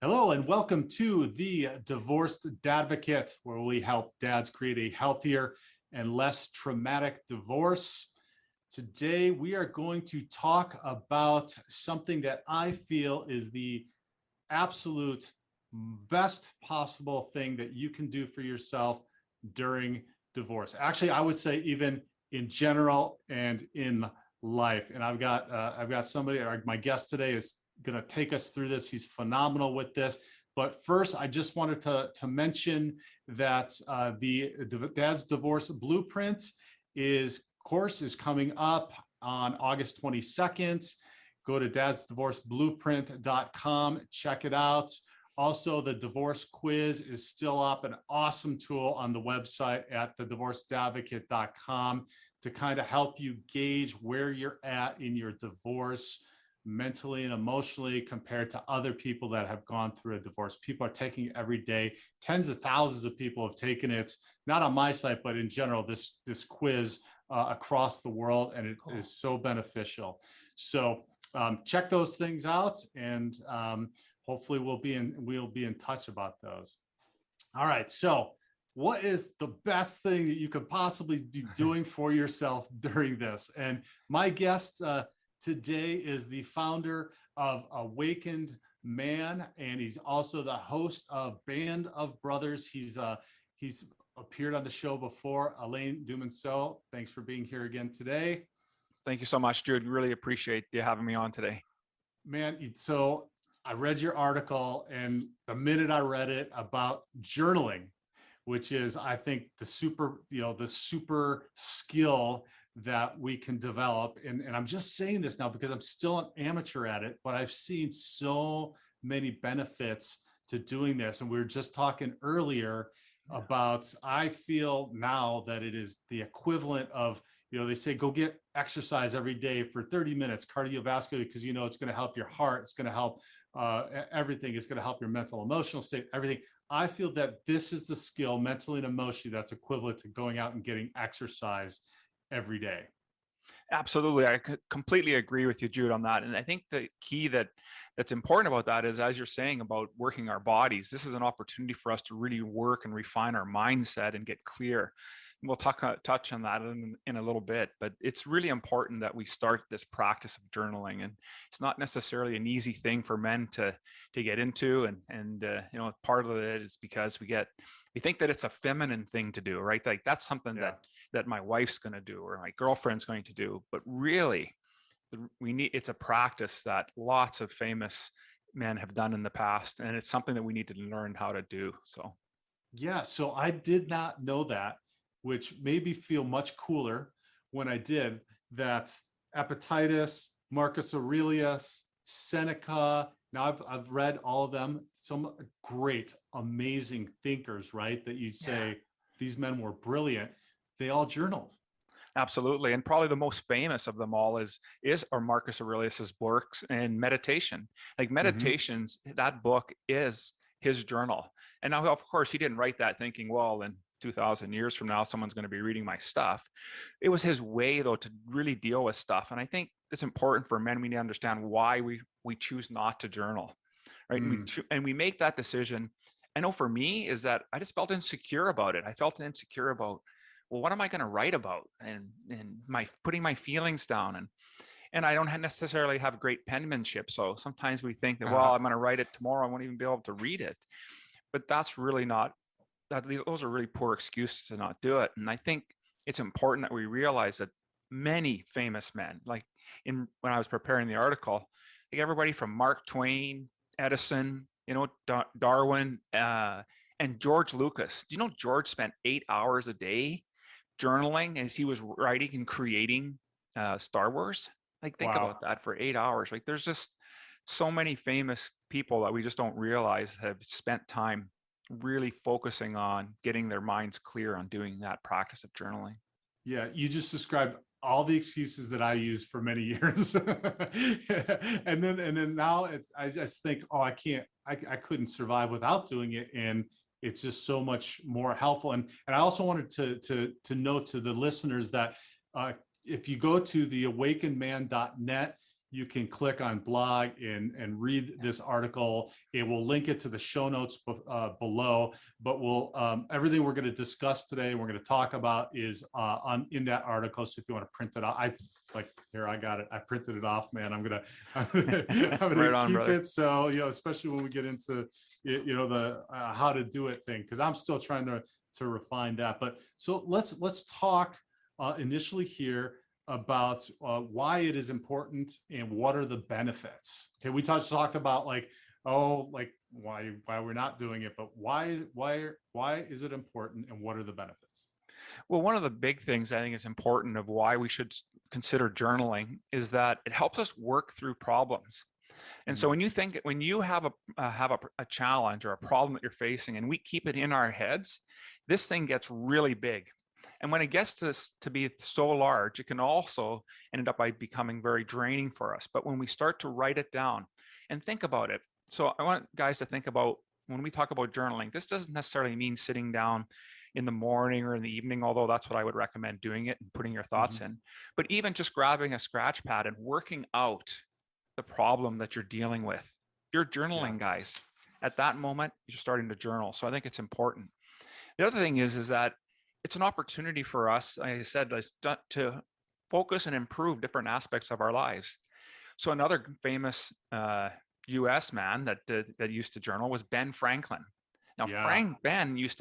Hello and welcome to the Divorced Dadvocate, where we help dads create a healthier and less traumatic divorce. Today, we are going to talk about something that I feel is the absolute best possible thing that you can do for yourself during divorce. Actually, I would say even in general and in life. And I've got somebody, my guest today is going to take us through this. He's phenomenal with this. But first, I just wanted to mention that the Dad's Divorce Blueprint course is coming up on August 22nd. Go to dadsdivorceblueprint.com, check it out. Also, the divorce quiz is still up, an awesome tool on the website at thedivorcedadvocate.com to kind of help you gauge where you're at in your divorce mentally and emotionally compared to other people that have gone through a divorce. People are taking it every day. Tens of thousands of people have taken it, not on my site, but in general, this quiz across the world, and it is so beneficial. So check those things out, and hopefully we'll be in touch about those. All right, so what is the best thing that you could possibly be doing for yourself during this? And my guest today is the founder of Awakened Man, and he's also the host of Band of Brothers. He's appeared on the show before. Alain Dumonceaux, thanks for being here again today. Thank you so much, Jude. Really appreciate you having me on today. Man, so I read your article, and the minute I read it about journaling, which is, I think, the super skill that we can develop. And I'm just saying this now because I'm still an amateur at it, but I've seen so many benefits to doing this. And we were just talking earlier about, I feel now that it is the equivalent of, they say, go get exercise every day for 30 minutes, cardiovascular, because it's going to help your heart. It's going to help everything. It's going to help your mental, emotional state, everything. I feel that this is the skill mentally and emotionally that's equivalent to going out and getting exercise every day. Absolutely. I completely agree with you, Jude, on that. And I think the key that's important about that is, as you're saying about working our bodies, this is an opportunity for us to really work and refine our mindset and get clear. And we'll touch on that in a little bit, but it's really important that we start this practice of journaling. And it's not necessarily an easy thing for men to get into. And part of it is because we think that it's a feminine thing to do, right? Like that's something that my wife's going to do or my girlfriend's going to do. But really, it's a practice that lots of famous men have done in the past, and it's something that we need to learn how to do. So I did not know that, which made me feel much cooler when I did that. Epictetus, Marcus Aurelius, Seneca. Now I've read all of them. Some great, amazing thinkers, right? That you'd say these men were brilliant. They all journaled. Absolutely. And probably the most famous of them all is Marcus Aurelius's works and meditation. Like Meditations, that book is his journal. And now, of course, he didn't write that thinking, well, in 2,000 years from now, someone's going to be reading my stuff. It was his way, though, to really deal with stuff. And I think it's important for men, we need to understand why we choose not to journal, right? And we make that decision. I know for me is that I just felt insecure about it. I felt insecure about, well, what am I going to write about? And putting my feelings down. And I don't necessarily have great penmanship. So sometimes we think that, well, I'm going to write it tomorrow. I won't even be able to read it. But that's really not, those are really poor excuses to not do it. And I think it's important that we realize that many famous men, like when I was preparing the article, like everybody from Mark Twain, Edison, Darwin, and George Lucas. Do you know George spent 8 hours a day journaling as he was writing and creating Star Wars? Like, think about that for 8 hours. Like, there's just so many famous people that we just don't realize have spent time really focusing on getting their minds clear on doing that practice of journaling. Yeah, you just described all the excuses that I used for many years. and then now I just think, I couldn't survive without doing it. And it's just so much more helpful. And I also wanted to note to the listeners that if you go to theawakenedman.net, you can click on blog and read this article. It will link it to the show notes below, but everything we're going to discuss today, we're going to talk about is in that article. So if you want to print it out, here, I got it. I printed it off, man. I'm gonna Right on, keep brother. it. So, especially when we get into, the how to do it thing, because I'm still trying to refine that. But so let's talk initially here about why it is important and what are the benefits. Okay, we talked about why we're not doing it, but why is it important and what are the benefits? Well, one of the big things I think is important of why we should consider journaling is that it helps us work through problems. And so when you have a challenge or a problem that you're facing and we keep it in our heads, this thing gets really big. And when it gets to be so large, it can also end up by becoming very draining for us. But when we start to write it down and think about it, so I want guys to think about when we talk about journaling, this doesn't necessarily mean sitting down in the morning or in the evening, although that's what I would recommend doing it and putting your thoughts in. But even just grabbing a scratch pad and working out the problem that you're dealing with. You're journaling, guys. At that moment, you're starting to journal. So I think it's important. The other thing is that it's an opportunity for us, like I said, to focus and improve different aspects of our lives. So another famous U.S. man that used to journal was Ben Franklin. Now, Ben used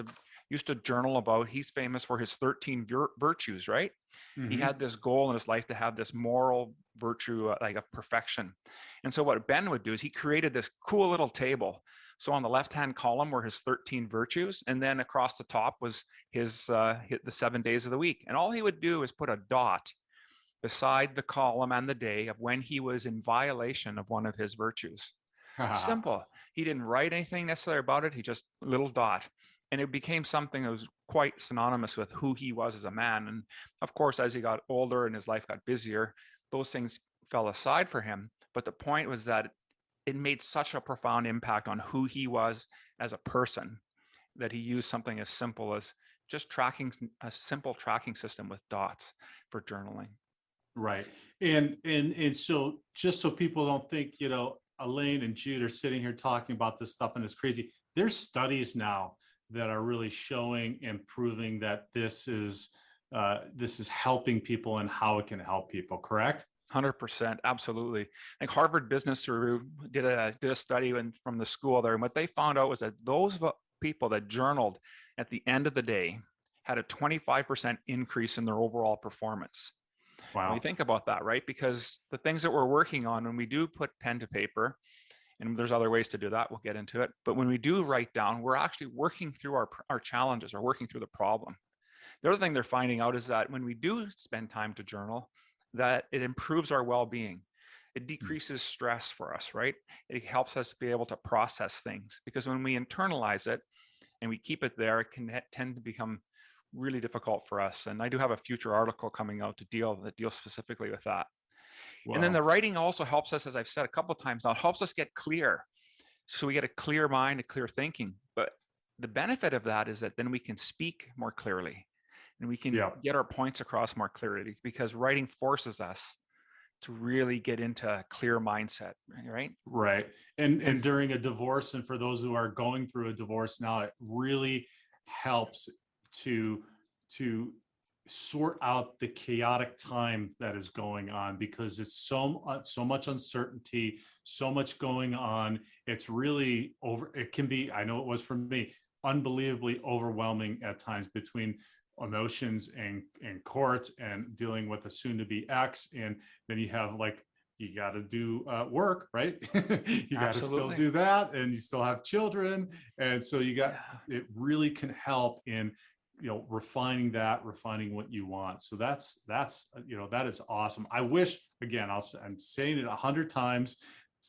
to journal about, he's famous for his 13 virtues, right? He had this goal in his life to have this moral virtue, like a perfection. And so what Ben would do is he created this cool little table. So on the left-hand column were his 13 virtues, and then across the top was the 7 days of the week. And all he would do is put a dot beside the column and the day of when he was in violation of one of his virtues. Simple. He didn't write anything necessarily about it. He just little dot. And it became something that was quite synonymous with who he was as a man. And of course, as he got older and his life got busier, those things fell aside for him. But the point was that it made such a profound impact on who he was as a person that he used something as simple as just a simple tracking system with dots for journaling. Right. And so just so people don't think, Alain and Jude are sitting here talking about this stuff and it's crazy. There's studies now that are really showing and proving that this is helping people and how it can help people, correct? 100%, absolutely. Like Harvard Business Review did a study from the school there, and what they found out was that those people that journaled at the end of the day had a 25% increase in their overall performance. Wow. When you think about that, right? Because the things that we're working on, when we do put pen to paper, and there's other ways to do that, we'll get into it. But when we do write down, we're actually working through our challenges or working through the problem. The other thing they're finding out is that when we do spend time to journal, that it improves our well-being. It decreases stress for us, right? It helps us be able to process things, because when we internalize it and we keep it there, it can tend to become really difficult for us. And I do have a future article coming out that deals specifically with that. Wow. And then the writing also helps us, as I've said a couple of times now, helps us get clear. So we get a clear mind, a clear thinking. But the benefit of that is that then we can speak more clearly and we can get our points across more clearly, because writing forces us to really get into a clear mindset, right? Right. And during a divorce, and for those who are going through a divorce now, it really helps to sort out the chaotic time that is going on, because it's so much uncertainty, so much going on. It's really it can be, I know it was for me, unbelievably overwhelming at times, between emotions and court and dealing with a soon-to-be ex, and then you have you got to do work, right? You got to still do that, and you still have children, and so it really can help in refining what you want. So that's that is awesome. I wish, again, I'm saying it 100 times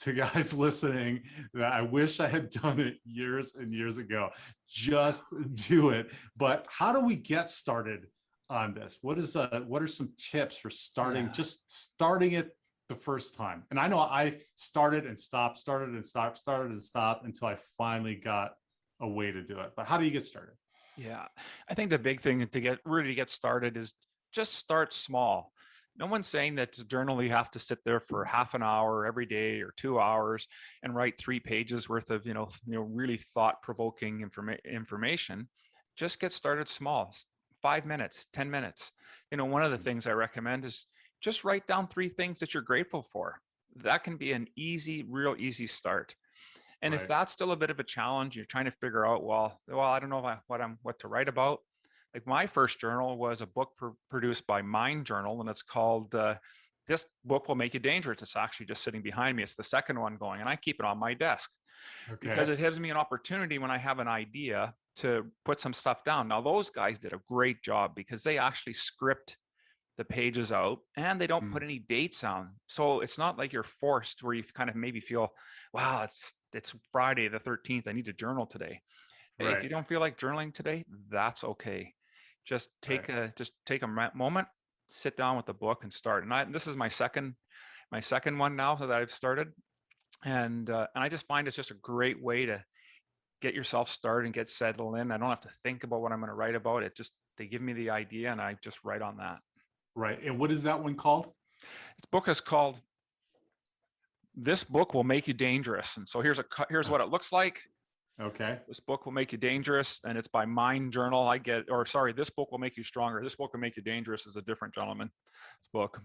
to guys listening, that I wish I had done it years and years ago. Just do it. But how do we get started on this? What are some tips for just starting it the first time? And I know I started and stopped until I finally got a way to do it. But how do you get started? Yeah, I think the big thing to get started is just start small. No one's saying that to journal, you have to sit there for half an hour every day or 2 hours and write 3 pages worth of, really thought-provoking information. Just get started small, 5 minutes, 10 minutes. One of the things I recommend is just write down 3 things that you're grateful for. That can be an real easy start. And if that's still a bit of a challenge, you're trying to figure out, well, I don't know what to write about. Like my first journal was a book produced by Mind Journal, and it's called This Book Will Make You Dangerous. It's actually just sitting behind me. It's the second one going, and I keep it on my desk because it gives me an opportunity when I have an idea to put some stuff down. Now, those guys did a great job because they actually script the pages out and they don't put any dates on. So it's not like you're forced where you kind of maybe feel, wow, it's Friday the 13th. I need to journal today. Hey, if you don't feel like journaling today, that's okay. Just take a moment, sit down with the book and start. And this is my second one now that I've started. And I just find it's just a great way to get yourself started and get settled in. I don't have to think about what I'm going to write about. They give me the idea and I just write on that. Right. And what is that one called? This book is called This Book Will Make You Dangerous. And so here's what it looks like. Okay. This book will make you dangerous, and it's by Mind Journal. This book will make you stronger. This book will make you dangerous is a different gentleman's book.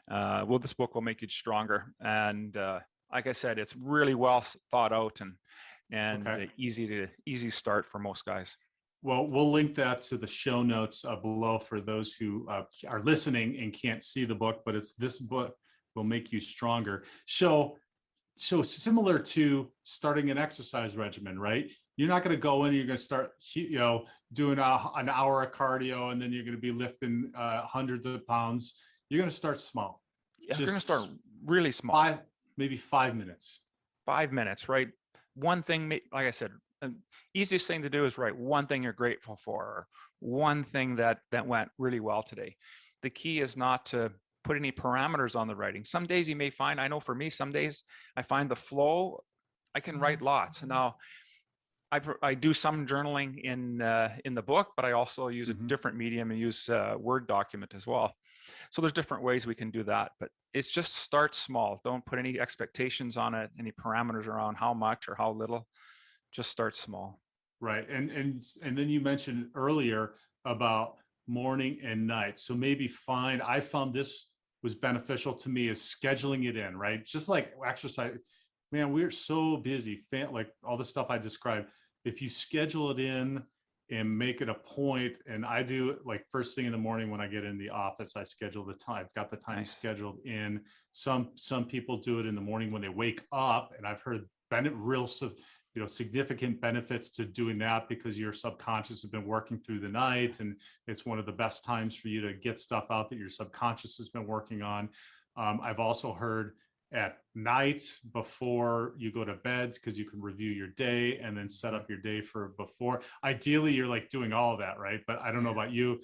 This book will make you stronger. And like I said, it's really well thought out and easy start for most guys. Well, we'll link that to the show notes below for those who are listening and can't see the book, but it's This Book Will Make You Stronger. So similar to starting an exercise regimen, right? You're not going to go in and you're going to start, doing an hour of cardio and then you're going to be lifting hundreds of pounds. You're going to start small. Yeah, you're going to start really small. Maybe 5 minutes. 5 minutes, right? One thing, like I said, the easiest thing to do is write one thing you're grateful for, or one thing that went really well today. The key is not to put any parameters on the writing. Some days you may find, I know for me, some days I find the flow, I can write lots. Now, I do some journaling in the book, but I also use a different medium and use Word document as well. So there's different ways we can do that, but it's just start small. Don't put any expectations on it, any parameters around how much or how little. Just start small. Right. And then you mentioned earlier about morning and night. So maybe I found this was beneficial to me is scheduling it in, right? Just like exercise, man, we're so busy, like all the stuff I described. If you schedule it in and make it a point, and I do like first thing in the morning when I get in the office, I schedule the time. I've got the time scheduled in. Some people do it in the morning when they wake up, and I've heard significant benefits to doing that because your subconscious has been working through the night, and it's one of the best times for you to get stuff out that your subconscious has been working on. I've also heard at night before you go to bed, because you can review your day and then set up your day for before. Ideally, you're like doing all of that, right? But I don't know about you.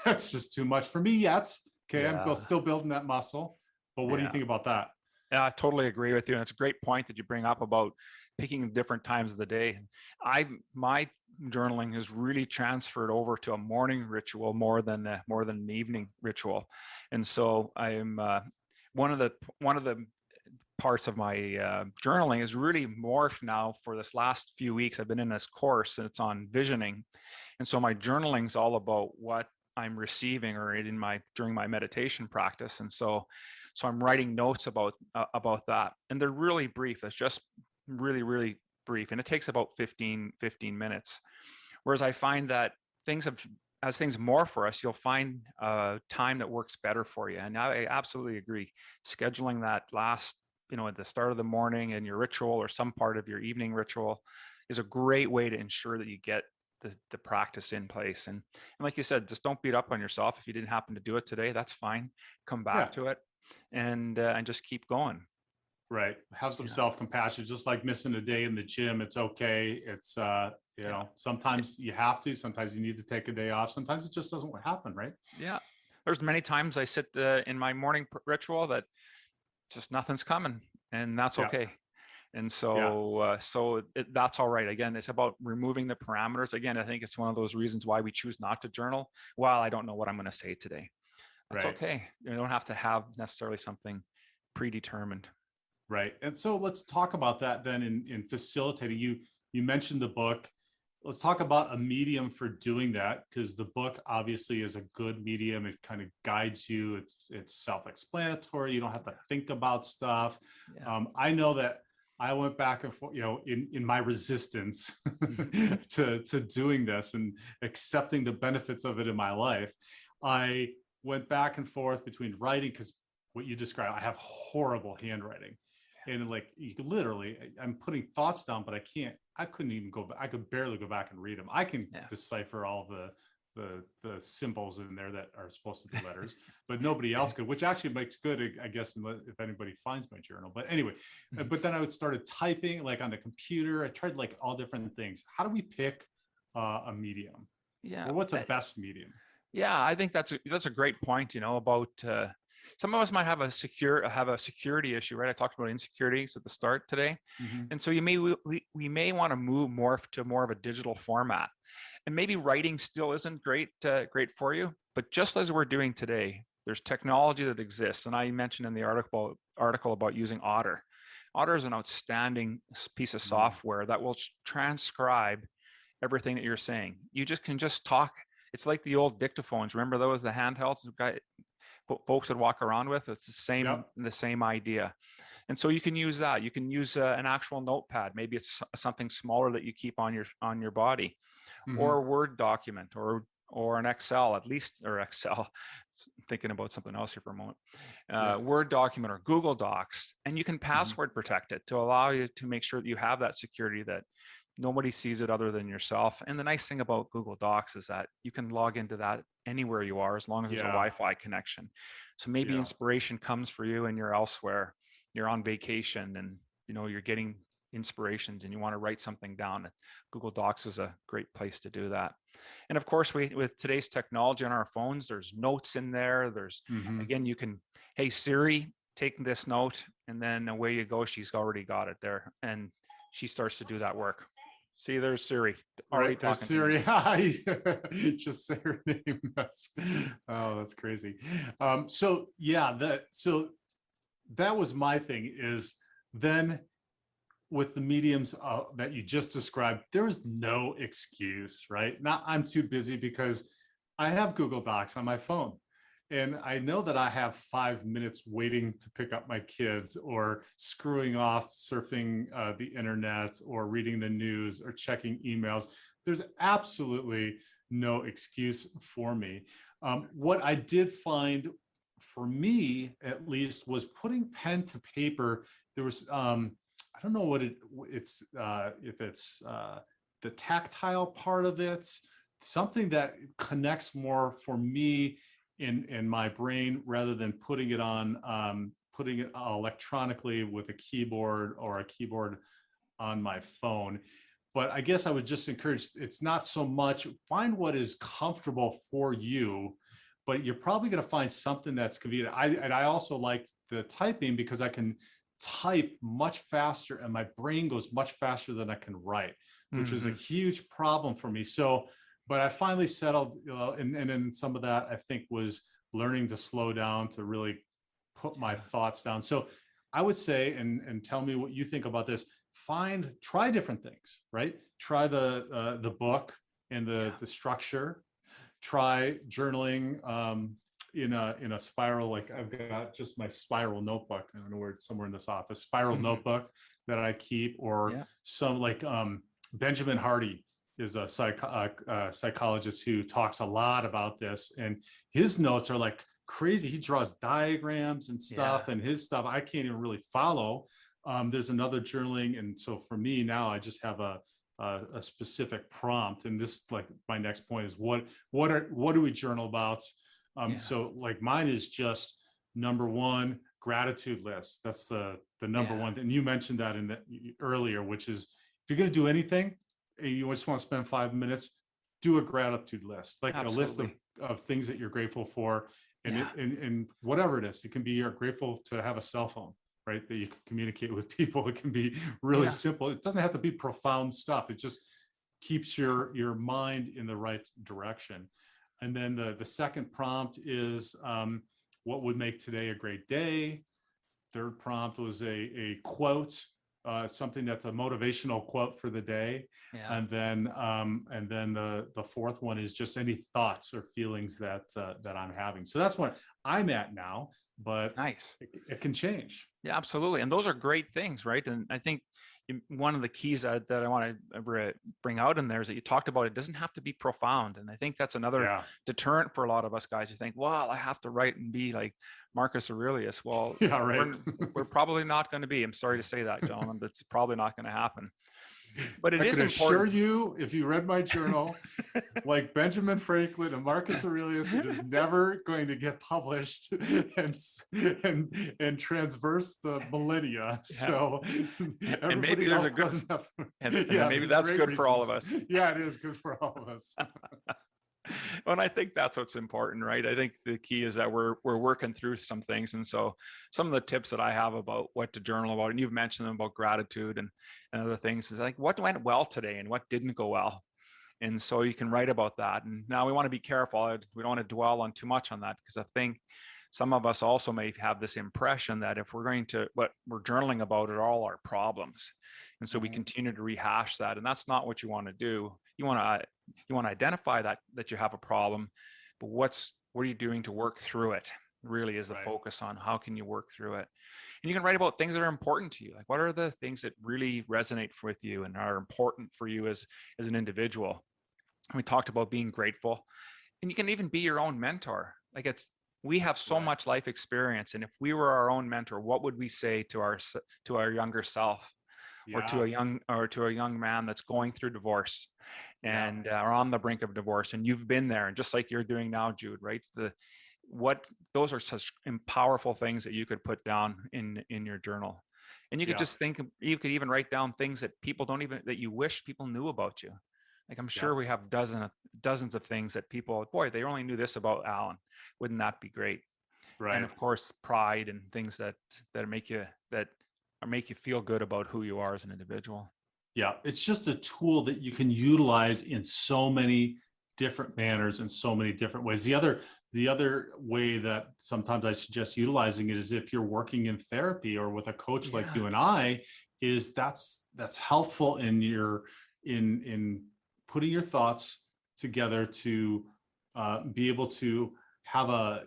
That's just too much for me yet. Okay, yeah. I'm still building that muscle. But what do you think about that? Yeah, I totally agree with you. And it's a great point that you bring up about picking different times of the day. My journaling has really transferred over to a morning ritual more than an evening ritual. And so I'm one of the parts of my journaling is really morphed now. For this last few weeks, I've been in this course and it's on visioning. And so my journaling is all about what I'm receiving or during my meditation practice. And so I'm writing notes about that. And they're really brief. It's just really, really brief. And it takes about 15 minutes. Whereas I find that as things morph for us, you'll find time that works better for you. And I absolutely agree. Scheduling that last, at the start of the morning in your ritual or some part of your evening ritual is a great way to ensure that you get the practice in place. And like you said, just don't beat up on yourself. If you didn't happen to do it today, that's fine. Come back to it and just keep going. Right. Have some self-compassion, just like missing a day in the gym. It's okay. It's, sometimes you have to, sometimes you need to take a day off. Sometimes it just doesn't happen. Right. Yeah. There's many times I sit in my morning ritual that just nothing's coming, and that's okay. And so, that's all right. Again, it's about removing the parameters. Again, I think it's one of those reasons why we choose not to journal. Well, I don't know what I'm going to say today. That's Right. okay. You don't have to have necessarily something predetermined. Right. And so let's talk about that then in facilitating. You mentioned the book. Let's talk about a medium for doing that, because the book obviously is a good medium. It kind of guides you. It's self-explanatory. You don't have to think about stuff. Yeah. I know that I went back and forth, in my resistance to doing this and accepting the benefits of it in my life. I went back and forth between writing, because what you described, I have horrible handwriting. And like, you could literally, I'm putting thoughts down, but I couldn't even go back. I could barely go back and read them. I can decipher all the symbols in there that are supposed to be letters, but nobody else could, which actually makes good, I guess, if anybody finds my journal. But anyway, but then I would started typing like on the computer. I tried like all different things. How do we pick a medium? Yeah. Or what's a best medium? Yeah, I think that's a great point, about some of us might have a security issue, right? I talked about insecurities at the start today. Mm-hmm. And so we may want to move more to more of a digital format. And maybe writing still isn't great for you, but just as we're doing today, there's technology that exists. And I mentioned in the article about using Otter. Otter is an outstanding piece of software that will transcribe everything that you're saying. You can just talk. It's like the old dictaphones. Remember those, the handhelds folks would walk around with? It's the same idea. And so you can use that. You can use an actual notepad. Maybe it's something smaller that you keep on your body, or a Word document, or an Excel, or Excel. Thinking about something else here for a moment. Word document or Google Docs, and you can password protect it to allow you to make sure that you have that security, that nobody sees it other than yourself. And the nice thing about Google Docs is that you can log into that anywhere you are, as long as there's a Wi-Fi connection. So maybe inspiration comes for you and you're elsewhere, you're on vacation, and you're getting inspirations and you want to write something down. Google Docs is a great place to do that. And of course, with today's technology on our phones, there's notes in there. There's again, you can, hey Siri, take this note, and then away you go. She's already got it there, and she starts to do that work. See, there's Siri. Right, there's Siri. Just say her name. That's crazy. So that was my thing, is then with the mediums that you just described, there is no excuse, right? Not I'm too busy, because I have Google Docs on my phone. And I know that I have 5 minutes waiting to pick up my kids, or screwing off surfing the internet, or reading the news, or checking emails. There's absolutely no excuse for me. What I did find, for me at least, was putting pen to paper. There was, I don't know what it's if it's the tactile part of it, something that connects more for me in my brain, rather than putting it electronically with a keyboard, or a keyboard on my phone. But I guess I would just encourage, it's not so much, find what is comfortable for you, but you're probably going to find something that's convenient. I also like the typing, because I can type much faster and my brain goes much faster than I can write, which is a huge problem for me. So, but I finally settled, and then some of that I think was learning to slow down, to really put my thoughts down. So I would say, and tell me what you think about this, try different things, right? Try the book and the structure, try journaling in a spiral. Like I've got just my spiral notebook. I don't know where it's somewhere in this office, spiral notebook that I keep, or some like Benjamin Hardy is a psychologist who talks a lot about this, and his notes are like crazy. He draws diagrams and stuff, and his stuff I can't even really follow. There's another journaling, and so for me now, I just have a specific prompt, and this, like, my next point is what do we journal about? So like mine is just number one, gratitude list. That's the number one, and you mentioned that earlier, which is, if you're going to do anything, you just want to spend 5 minutes, do a gratitude list, like a list of things that you're grateful for. And and whatever it is, it can be, you're grateful to have a cell phone, right? That you can communicate with people. It can be really simple. It doesn't have to be profound stuff. It just keeps your mind in the right direction. And then the second prompt is what would make today a great day. Third prompt was a quote, something that's a motivational quote for the day. Yeah. And then the fourth one is just any thoughts or feelings that I'm having. So that's what I'm at now, but Nice. it can change. Yeah, absolutely. And those are great things, right? And I think one of the keys that I want to bring out in there is that you talked about it doesn't have to be profound. And I think that's another deterrent for a lot of us guys. You think, well, I have to write and be like Marcus Aurelius. Well, yeah, right. we're probably not going to be. I'm sorry to say that, gentlemen, but it's probably not going to happen. But I is can important. assure you, if you read my journal, like Benjamin Franklin and Marcus Aurelius, it is never going to get published and transverse the millennia. Yeah. So and maybe there's a good, doesn't have to, and maybe that's good reasons for all of us. Yeah, it is good for all of us. And I think that's what's important, right? I think the key is that we're working through some things. And so some of the tips that I have about what to journal about, and you've mentioned them about gratitude and other things, is like what went well today and what didn't go well. And so you can write about that. And now we want to be careful. We don't want to dwell on too much on that, because I think some of us also may have this impression that if we're going to, what we're journaling about are all our problems. And so we continue to rehash that. And that's not what you want to do. You want to identify that you have a problem, but what are you doing to work through it? Really is the focus on how can you work through it. And you can write about things that are important to you. Like what are the things that really resonate with you and are important for you as an individual? And we talked about being grateful, and you can even be your own mentor. Like we have so much life experience. And if we were our own mentor, what would we say to our younger self? Yeah. or to a young man that's going through divorce and are on the brink of divorce, and you've been there, and just like you're doing now, Jude, right? Those are such powerful things that you could put down in your journal. And you could just think, you could even write down things that that you wish people knew about you. Like I'm sure we have dozens of things that people, boy, they only knew this about Alain. Wouldn't that be great? Right. And of course, pride and things that make you feel good about who you are as an individual. Yeah, it's just a tool that you can utilize in so many different manners and so many different ways. The other way that sometimes I suggest utilizing it is if you're working in therapy or with a coach like you and I, is that's helpful in putting your thoughts together to be able to have a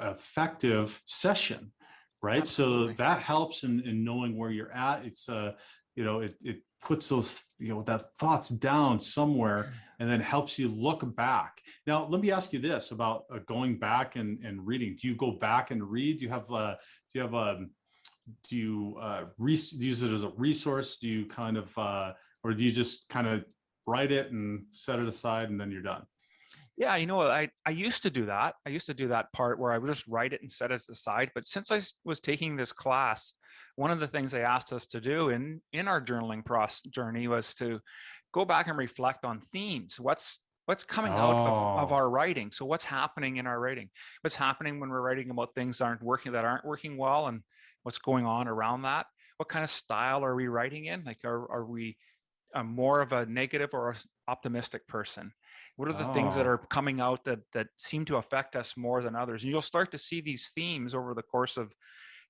effective session, right? Absolutely. So that helps in knowing where you're at. It's it puts those that thoughts down somewhere and then helps you look back. Now, let me ask you this about going back and reading. Do you go back and read? Do you use it as a resource? Do you kind of or do you just kind of write it and set it aside and then you're done? Yeah, I used to do that. I used to do that part where I would just write it and set it aside. But since I was taking this class, one of the things they asked us to do in our journaling journey was to go back and reflect on themes. What's coming out of our writing? So what's happening in our writing? What's happening when we're writing about things that aren't working well, and what's going on around that? What kind of style are we writing in? Like, are we more of a negative or an optimistic person? What are the things that are coming out that seem to affect us more than others? And you'll start to see these themes over the course of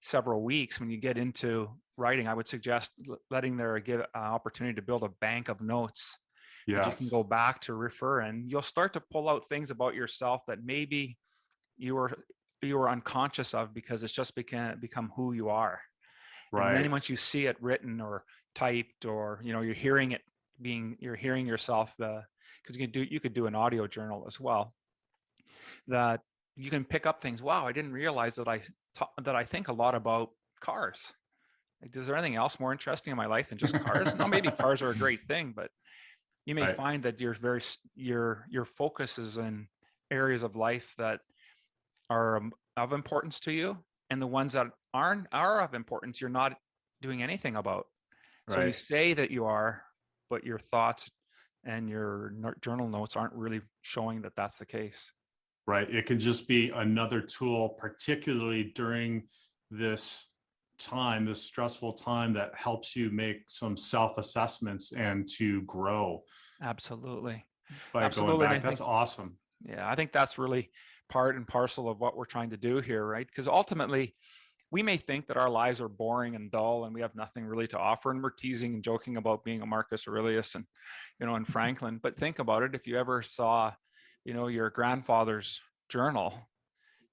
several weeks when you get into writing. I would suggest letting there give an opportunity to build a bank of notes that you can go back to refer, and you'll start to pull out things about yourself that maybe you were unconscious of because it's just become who you are. Right. And then once you see it written or typed, or you're hearing yourself, because you could do an audio journal as well, that you can pick up things. Wow, I didn't realize that I think a lot about cars. Like, is there anything else more interesting in my life than just cars? No, maybe cars are a great thing, but you may find that your focus is in areas of life that are of importance to you, and the ones that are of importance you're not doing anything about. So you say that you are, but your thoughts and your journal notes aren't really showing that that's the case. Right. It can just be another tool, particularly during this stressful time, that helps you make some self-assessments and to grow. Absolutely. By going back. That's awesome. Yeah, I think that's really part and parcel of what we're trying to do here, right? Because ultimately, we may think that our lives are boring and dull and we have nothing really to offer, and we're teasing and joking about being a Marcus Aurelius and, and Franklin. But think about it. If you ever saw, your grandfather's journal,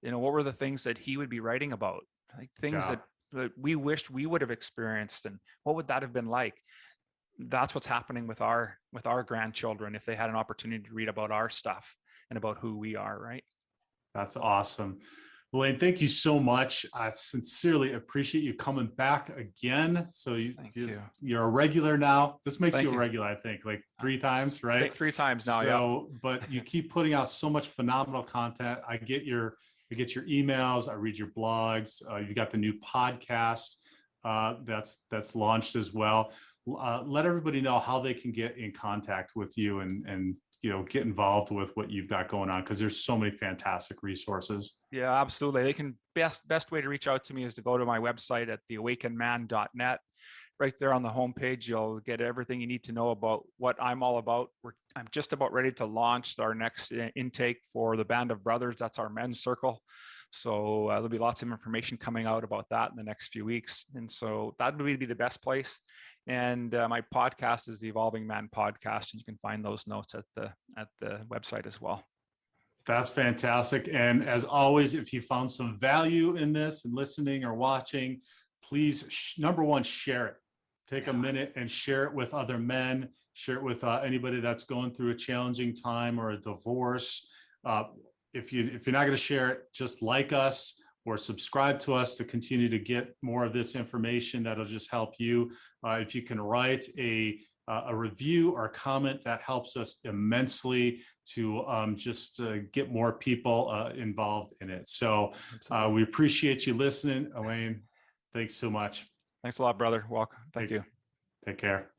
what were the things that he would be writing about? Like things that we wished we would have experienced, and what would that have been like? That's what's happening with our grandchildren if they had an opportunity to read about our stuff and about who we are, right? That's awesome. Alain, thank you so much. I sincerely appreciate you coming back again. So you're a regular now. This makes you a regular, I think, like 3 times, right? I think 3 times now, yeah. But you keep putting out so much phenomenal content. I get your emails. I read your blogs. You got the new podcast that's launched as well. Let everybody know how they can get in contact with you and get involved with what you've got going on, because there's so many fantastic resources. Yeah, absolutely. They can best way to reach out to me is to go to my website at theawakenedman.net. Right there on the homepage, you'll get everything you need to know about what I'm all about. I'm just about ready to launch our next intake for the Band of Brothers. That's our men's circle. So there'll be lots of information coming out about that in the next few weeks. And so that would be the best place. And my podcast is the Evolving Man Podcast, and you can find those notes at the website as well. That's fantastic. And as always, if you found some value in this and listening or watching, please, number one, share it. Take a minute and share it with other men. Share it with anybody that's going through a challenging time or a divorce. If you're not going to share it, just like us or subscribe to us to continue to get more of this information. That'll just help you. If you can write a review or comment, that helps us immensely to just get more people involved in it. So we appreciate you listening. Alain, thanks so much. Thanks a lot, brother. Welcome. Thank you. Take care.